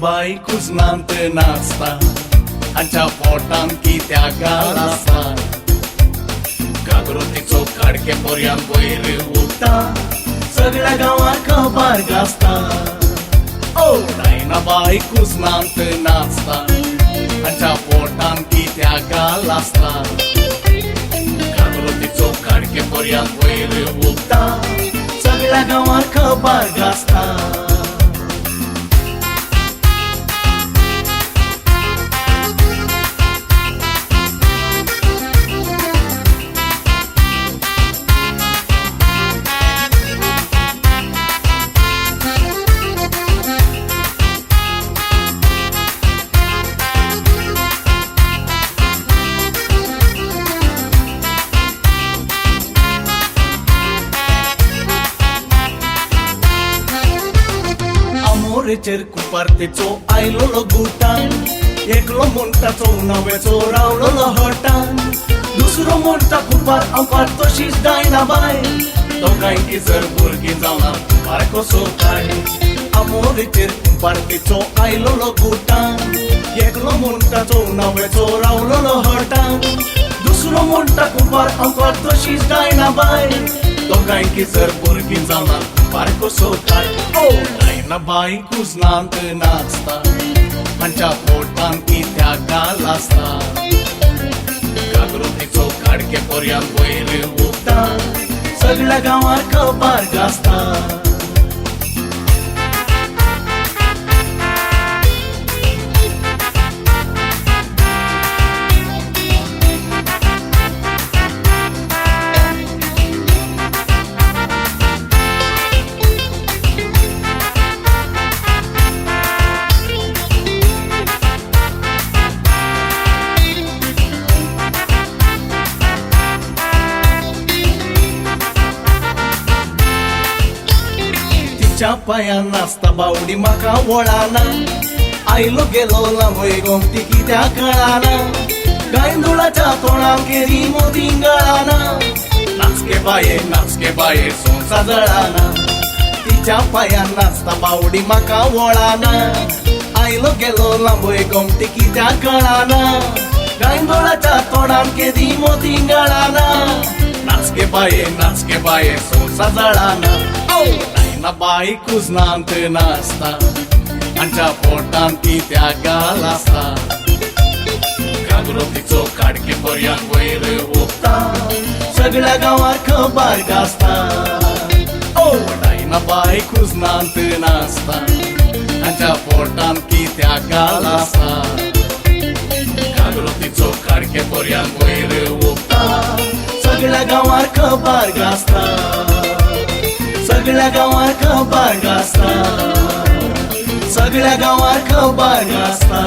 बाई कुजनांत नाचता हांच्या पोटान कित्या गाल आसता कागरोतीचो काडके पर्यंत वयर उठता सगळ्या गांवांक खबर गाजता ओ डायना बाई कुजनांत नाचता हांच्या पोटान कित्या गाल आसता कागरोतीचो काडके पर्यंत वयर उठता सगळ्या गांवांक खबर गाजता मोरेचेर कुपार्तेचो आयलोलो गुटान एकलो म्हणटाचो नव्याचो रावलोलो हटान दुसरो म्हणटा कुपार अंपार तशीच डायना बाय दोगांयकी जर भुरगीं जावना कुपार कसो काय आमोरेचेर कुपार्तेचो आयलोलो गुटान एकलो म्हणटाचो नव्याचो रावलोलो हटान दुसरो म्हणटा कुपार अंपार तशीच डायना बाय दोगांयकी जर भुरगीं जावना कुपार कसो काय ओ डायना बाई कुजनांत नाचता हांच्या पोटान कित्या गाल आसता कागरोतीचो काडके पर्यंत वयर उठता सगळ्या गांवांक खबर गाजता तिच्या पायान नाचता बावडी म्हाका वळाना आयलो गेलो लांबय गोमती कित्या कळाना गांयदोळाच्या तोंडान केरी मोदी गळाना नाचके बाये सोंसा जळाना तिच्या पायान नाचता बावडी म्हाका वळाना आयलो गेलो लांबय गोमती कित्या कळाना गांयदोळाच्या तोंडान केरी मोदी गळाना नाचके बाये सोंसा जळाना डायना बाई कुजनांत नाचता हांच्या पोटान कित्या गाल आसता कागरोतीचो काडके पर्यंत वयर उठता सगळ्या गांवांक खबर गाजता ओ डायना बाई कुजनांत नाचता हांच्या पोटान कित्या गाल आसता कागरोतीचो काडके पर्यंत वयर उठता सगळ्या गांवांक खबर गाजता सगळ्या गांवांक खबर गाजता सगळ्या गांवांक खबर गाजता